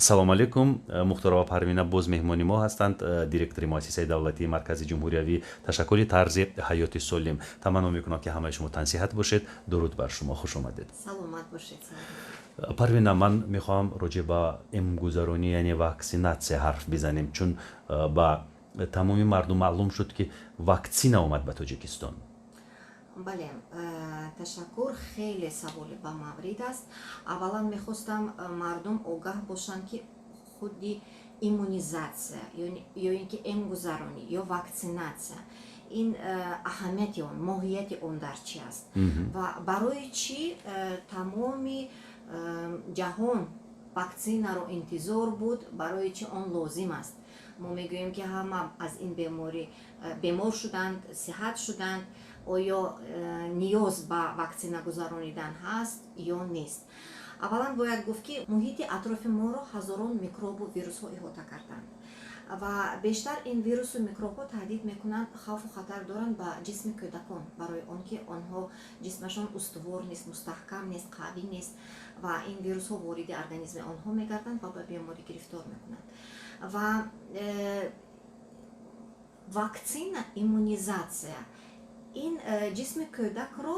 салом алейкум. Мухторова Парвина боз меҳмони мо ҳастанд, директори муассисаи давлатии маркази ҷумҳуриявӣ ташаккули тарзи ҳаёти солим. Таманно мекунам ки ҳамаи шумо тансиҳат бошед. Дуруд бар шумо, хуш омадед. Саломат бошед. Парвина, ман мехоҳам роҷи ба имгузаронӣ, яъне ваксинатсия ҳарф бизанем, чун ба тамоми мардум маълум шуд ки ваксина омад ба Тоҷикистон. бале, ташаккур, хеле саволи ба маврид аст. Аввалан мехостам мардум огаҳ бошанд ки худи иммунизатсия ё ин ки имгузаронӣ ё ваксинатсия ин аҳамияти он, моҳияти он дар чи аст ва барои чӣ тамоми ҷаҳон ваксинаро интизор буд, барои чӣ он лозим аст. мо мегӯем ки ҳама аз ин беморӣ бемор шуданд, сиҳат шуданд. оё ниёз ба ваксина гузаронидан ҳаст ё нест? аввалан бояд гуфт ки муҳити атрофи моро ҳазорон микробу вирусҳо иҳота карданд ва бештар ин вирусу микробҳо таҳдид мекунанд, хавфу хатар доранд ба ҷисми кӯдакон, барои он ки онҳо ҷисмашон устувор нест, мустаҳкам нест, қавӣ нест ва ин вирусҳо вориди организми онҳо мегарданд ва ба беморӣ гирифтор мекунанд. ва ваксина, иммунизатсия ин ҷисми кӯдакро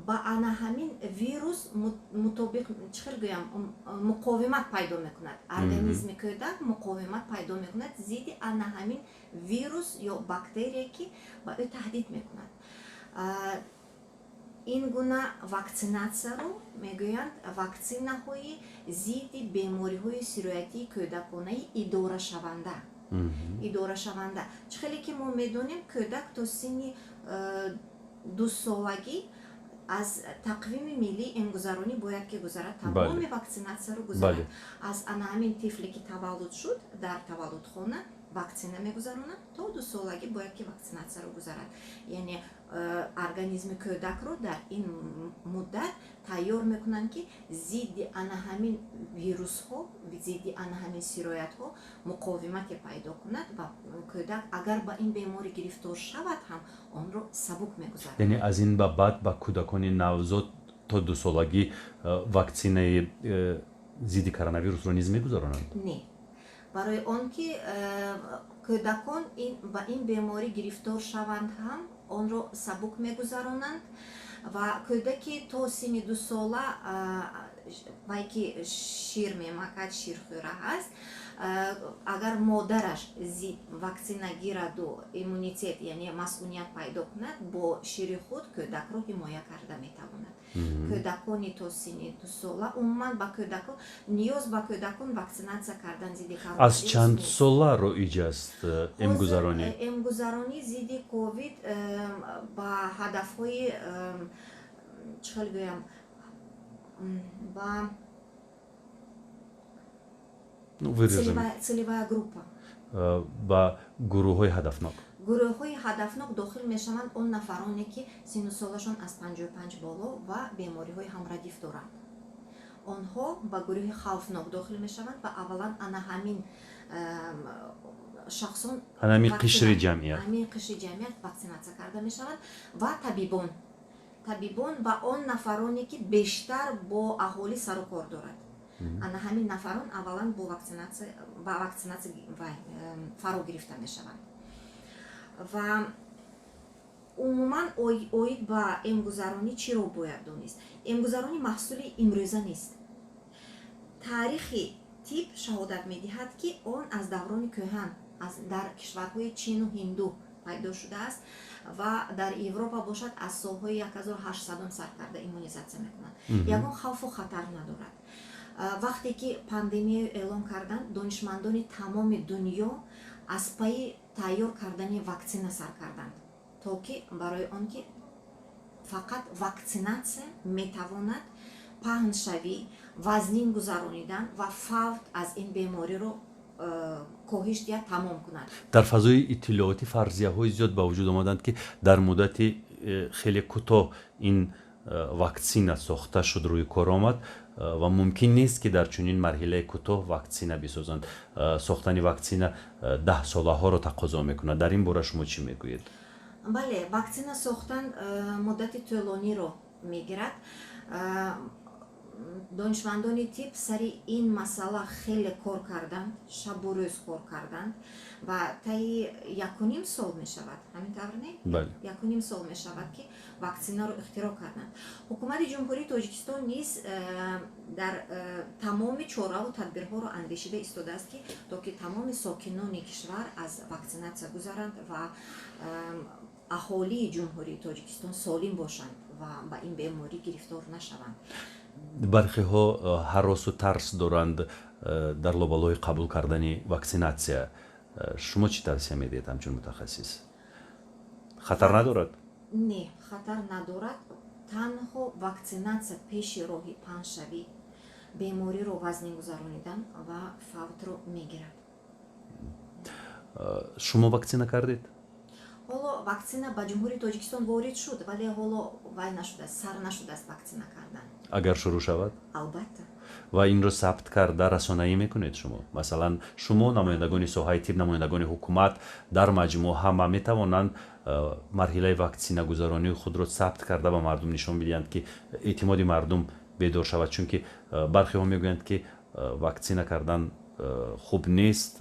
ба ана ҳамин вирус мутобиқ чихел гӯям муқовимат пайдо мекунад. Организми кӯдак муқовимат пайдо мекунад зидди ана ҳамин вирус ё бактерие ки ба ӯ таҳдид мекунад. ин гуна ваксинатсияро мегӯянд ваксинаҳои зидди бемориҳои сироятии кӯдаконаи идорашаванда. идорашаванда чихеле ки мо медонем кӯдак то синни 2 солагӣ аз тақвими миллии имгузаронӣ бояд ки гузарад, тамоми ваксинатсияро гузарад. аз ана ҳамин тифле ки таваллуд шуд дар таваллудхона ваксина мегузаронад, то 2 солагӣ бояд ки ваксинатсияро гузарад. яъне организми кӯдакро дар ин муддат тайёр мекунанд ки зидди ана ҳамин вирусҳо, зидди ана ҳамин сироятҳо муқовимате пайдо кунад ва кӯдак агар ба ин беморӣ гирифтор шавад ҳам онро сабук мегузарад. яъне аз ин ба баъд ба кӯдакони навзод то 2 солагӣ ваксинаи зидди коронавирусро низ мегузаронанд? Не, барои он ки кӯдакон ба ин беморӣ гирифтор шаванд ҳам онро сабук мегузаронанд ва кӯдаки то синни 2 сола вай ки шир мемакад, ширхӯра ҳаст, агар модараш зид ваксина гираду иммунитет, яъне масъуният пайдо кунад, бо шири худ кӯдакро ҳимоя карда метавонад. кӯдакони то синни 2 сола умуман ба кӯдакон ниёз ба кӯдакон ваксинатсия кардан зидди коронавирус. аз чанд сола роиҷ аст имгузаронӣ? имгузаронӣ зидди ковид ба ҳадафҳои чихел гӯям ба целевая группа, ба гурӯҳҳои ҳадафнок. гурӯҳҳои ҳадафнок дохил мешаванд он нафароне ки синну солашон аз 55 боло ва бемориҳои ҳамрадиф доранд. онҳо ба гурӯҳи хавфнок дохил мешаванд ва аввалан ана ҳамин шахсон, ҳамин қишри ҷамъият ваксинатсия карда мешаванд ва табибон ва он нафароне ки бештар бо аҳолӣ сару кор дорад. ана ҳамин нафарон аввалан ба ваксинатсия фаро гирифта мешаванд. ва умуман оид ба имгузаронӣ чиро бояд донист? имгузаронӣ маҳсули имрӯза нест. таърихи тиб шаҳодат медиҳад ки он аз даврони кӯҳан дар кишварҳои чину ҳинду пайдо шудааст ва дар Европа бошад аз солҳои 1800 сар карда иммунизатсия мекунанд. ягон хавфу хатар надорад. вақте ки пандемия эълон карданд, донишмандони тамоми дунё аз пайи тайёр кардани ваксина сар карданд, то ки барои он ки фақат ваксинатсия метавонад паҳншавӣ, вазнин гузаронидан ва фавт аз ин бемориро коҳиш диҳад, тамом кунад. дар фазои иттилоотӣ фарзияҳои зиёд ба вуҷуд омаданд ки дар муддати хеле кӯтоҳ ин ваксина сохта шуд, рӯи кор омад ва мумкин нест ки дар чунин марҳилаи кӯтоҳ ваксина бисозанд. сохтани ваксина 10 солаҳоро тақозо мекунад. дар ин бора шумо чӣ мегӯед? бале, ваксина сохтан муддати тӯлониро мегирад. донишмандони тиб сари ин масъала хеле кор карданд, шабу рӯз кор карданд ва таи 1.5 сол мешавад, ҳамин тавр не? Бале. 1.5 сол мешавад ки ваксинаро ихтироъ карданд. ҳукумати ҷумҳурии Тоҷикистон низ дар тамоми чораву тадбирҳоро андешида истодааст ки то ки тамоми сокинони кишвар аз ваксинатсия гузаранд ва аҳолии ҷумҳурии Тоҷикистон солим бошанд ва ба ин беморӣ гирифтор нашаванд. бархеҳо ҳаросу тарс доранд дар лобалои қабул кардани ваксинатсия. шумо чӣ тавсия медиҳед ҳамчун мутахассис? хатар надорад? Не, хатар надорад. танҳо ваксинатсия пеши роҳи панҷшавӣ бемориро вазни гузаронидан ва фавтро мегирад. шумо ваксина кардед? ҳоло ваксина ба ҷумҳурии Тоҷикистон ворид шуд, вале ҳоло вай нашудааст, сар нашудааст ваксина кардан. агар шурӯъ шавад? албатта. ва инро сабт карда расонаӣ мекунед шумо? масалан шумо намояндагони соҳаи тиб, намояндагони ҳукумат дар маҷмӯъ ҳама метавонанд марҳилаи ваксинагузаронии худро сабт карда ба мардум нишон бидиҳанд ки эътимоди мардум бедор шавад, чунки бархеҳо мегӯянд ки ваксина кардан хуб нест,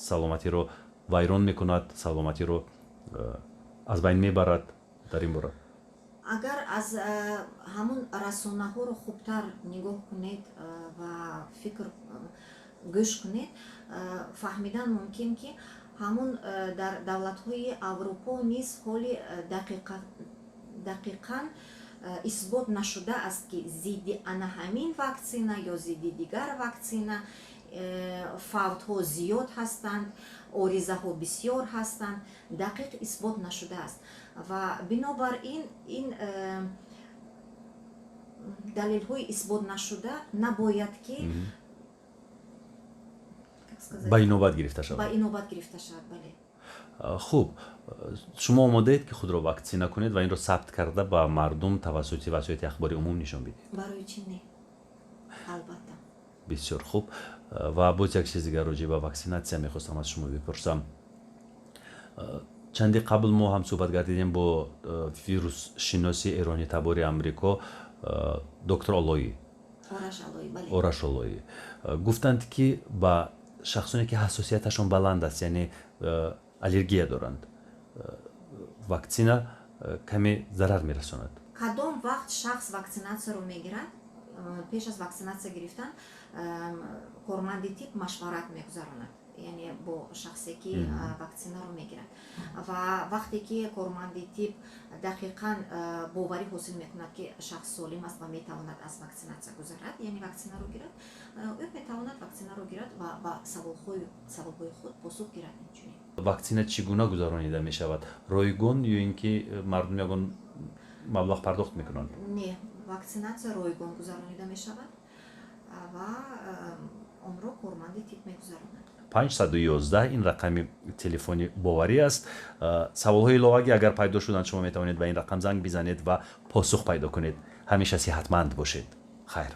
саломатиро вайрон мекунад, саломатиро аз байн мебарад. дар ин бора агар аз ҳамун расонаҳоро хубтар нигоҳ кунед ва фикр гӯш кунед, фаҳмидан мумкин ки ҳамун дар давлатҳои аврупо низ ҳоли дақиқан исбот нашудааст ки зидди ана ҳамин ваксина ё зидди дигар ваксина фавтҳо зиёд ҳастанд, оризаҳо бисёр ҳастанд, дақиқ исбот нашудааст ва бинобар ин далелҳои исбот нашуда набояд ки ба инобат гирифта шавад. Бале. хуб, шумо омодаед ки худро ваксина кунед ва инро сабт карда ба мардум тавассути васоити ахбори умум нишон бидед? барои чӣ не? албатта. бисёр хуб. ва боз як чизи дигар роҷи ба ваксинатсия мехостам аз шумо бипурсам. чанди қабл мо ҳам суҳбат гардидем бо вирусшиноси эрони табори амрико доктор Олоӣ, Ораш Олоӣ гуфтанд ки ба шахсоне ки ҳассосияташон баланд аст, яъне аллергия доранд, ваксина каме зарар мерасонад. кадом вақт шахс ваксинатсияро мегирад, пеш аз ваксинатсия гирифтан корманди тиб машварат мегузаронад, яъне бо шахсе ки ваксинаро мегирад ва вақте ки корманди тиб дақиқан боварӣ ҳосил мекунад ки шахс солим аст ва метавонад аз ваксинатсия гузарад, яъне ваксинаро гирад, ӯ метавонад ваксинаро гирад ва ба саволҳои худ посух гирад. инчунин ваксина чӣ гуна гузаронида мешавад? ройгон ё ин ки мардум ягон маблағ пардохт мекунанд? Не, ваксинатсия ройгон гузаронида мешавад ва онро корманди тиб мегузаронад. 511 ин рақами телефони боварӣ аст. саволҳои иловагӣ агар пайдо шуданд шумо метавонед ба ин рақам занг бизанед ва посух пайдо кунед. ҳамеша сиҳатманд бошед. хайр.